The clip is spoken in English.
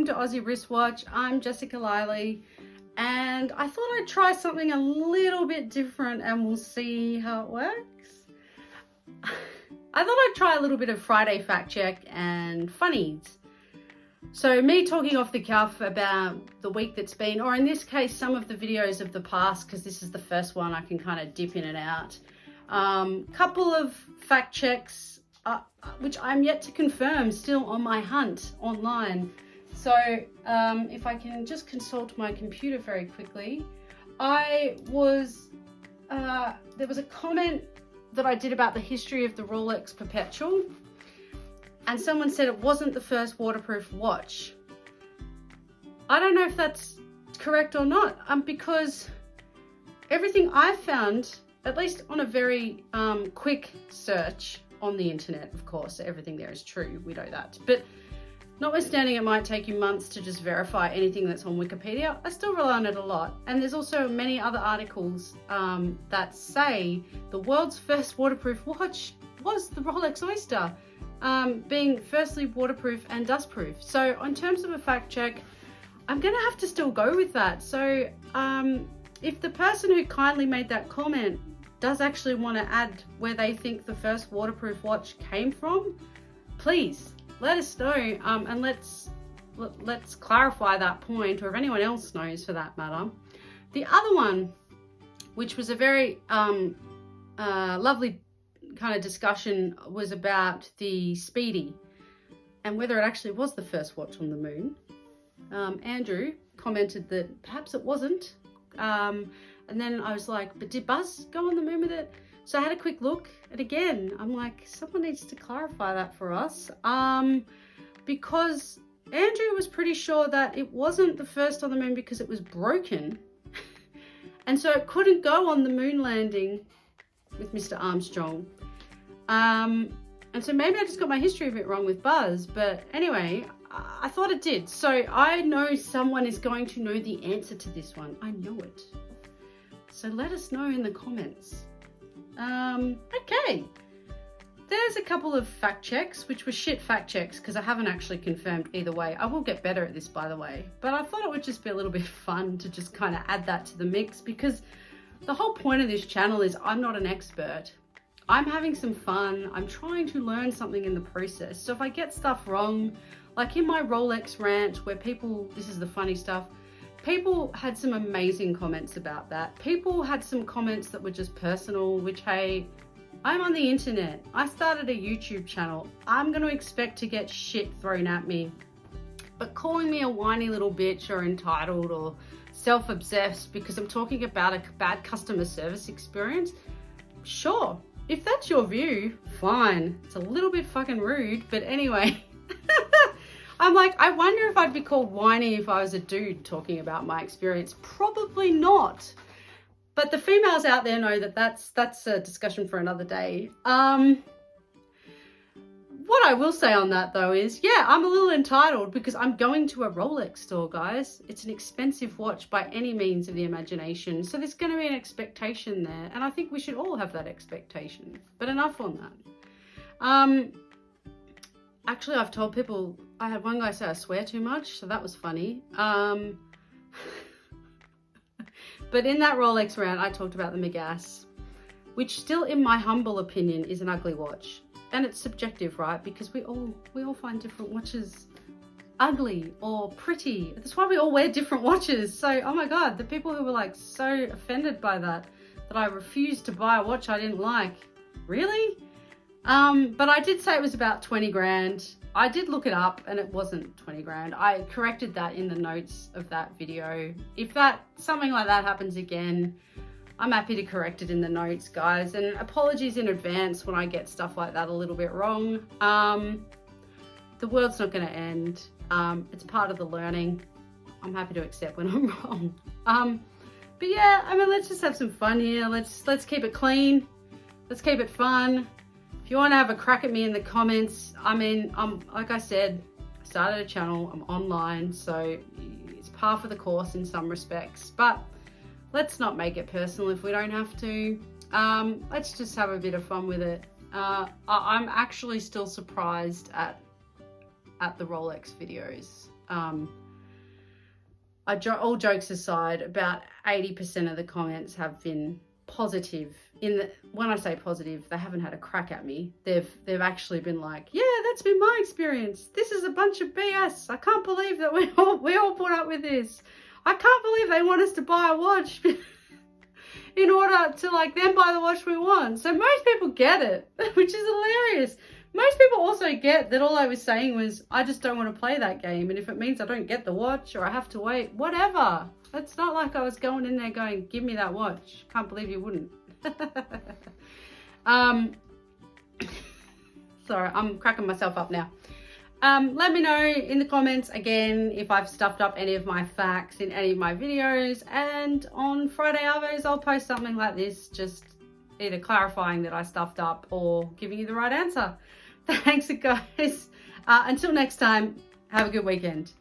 to Aussie Wristwatch. I'm Jessica Liley, and I thought I'd try something a little bit different and we'll see how it works. I thought I'd try a little bit of Friday fact check and funnies. So me talking off the cuff about the week that's been, or in this case, some of the videos of the past, because this is the first one I can kind of dip in and out. Couple of fact checks, which I'm yet to confirm, still on my hunt online. So if I can just consult my computer very quickly. There was a comment that I did about the history of the Rolex Perpetual, and someone said it wasn't the first waterproof watch. I don't know if that's correct or not, because everything I've found, at least on a very quick search on the internet, of course, everything there is true, we know that. But notwithstanding it might take you months to just verify anything that's on Wikipedia, I still rely on it a lot. And there's also many other articles that say the world's first waterproof watch was the Rolex Oyster, being firstly waterproof and dustproof. So in terms of a fact check, I'm gonna have to still go with that. So if the person who kindly made that comment does actually want to add where they think the first waterproof watch came from, please let us know, and let's clarify that point, or if anyone else knows for that matter. The other one, which was a very lovely kind of discussion, was about the Speedy and whether it actually was the first watch on the moon. Andrew commented that perhaps it wasn't. And then I was like, but did Buzz go on the moon with it? So I had a quick look, and again, I'm like, someone needs to clarify that for us. Because Andrew was pretty sure that it wasn't the first on the moon because it was broken. And so it couldn't go on the moon landing with Mr. Armstrong. And so maybe I just got my history a bit wrong with Buzz, but anyway, I thought it did. So I know someone is going to know the answer to this one. I know it. So let us know in the comments. Okay. There's a couple of fact checks, which were shit fact checks because I haven't actually confirmed either way. I will get better at this, by the way. But I thought it would just be a little bit fun to just kind of add that to the mix, because the whole point of this channel is I'm not an expert. I'm having some fun. I'm trying to learn something in the process. So if I get stuff wrong, like in my Rolex rant where people, this is the funny stuff, people had some amazing comments about that. People had some comments that were just personal, which, hey, I'm on the internet. I started a YouTube channel. I'm going to expect to get shit thrown at me. But calling me a whiny little bitch or entitled or self-obsessed because I'm talking about a bad customer service experience, sure. If that's your view, fine. It's a little bit fucking rude, but anyway. I'm like, I wonder if I'd be called whiny if I was a dude talking about my experience. Probably not. But the females out there know that that's a discussion for another day. What I will say on that though is, yeah, I'm a little entitled because I'm going to a Rolex store, guys. It's an expensive watch by any means of the imagination. So there's going to be an expectation there. And I think we should all have that expectation. But enough on that. Actually, I've told people, I had one guy say I swear too much, so that was funny. But in that Rolex rant, I talked about the Megas, which still, in my humble opinion, is an ugly watch. And it's subjective, right? Because we all find different watches ugly or pretty. That's why we all wear different watches. So, oh my God, the people who were like so offended by that I refused to buy a watch I didn't like. Really? But I did say it was about 20 grand. I did look it up and it wasn't 20 grand. I corrected that in the notes of that video. If something like that happens again, I'm happy to correct it in the notes, guys. And apologies in advance when I get stuff like that a little bit wrong. The world's not gonna end. It's part of the learning. I'm happy to accept when I'm wrong. But yeah, I mean, let's just have some fun here. Let's keep it clean. Let's keep it fun. If you want to have a crack at me in the comments, I mean, like I said, I started a channel, I'm online, so it's par for the course in some respects, but let's not make it personal if we don't have to. Let's just have a bit of fun with it. I'm actually still surprised at the Rolex videos. all jokes aside, about 80% of the comments have been positive. When I say positive, they haven't had a crack at me. They've actually been like, yeah, that's been my experience. This is a bunch of BS. I can't believe that we all put up with this. I can't believe they want us to buy a watch in order to like then buy the watch we want. So most people get it, which is hilarious. Most people also get that all I was saying was, I just don't want to play that game. And if it means I don't get the watch or I have to wait, whatever. It's not like I was going in there going, give me that watch. Can't believe you wouldn't. Sorry, I'm cracking myself up now. Let me know in the comments again if I've stuffed up any of my facts in any of my videos. And on Friday Arvos, I'll post something like this, just either clarifying that I stuffed up or giving you the right answer. Thanks, guys. Until next time, have a good weekend.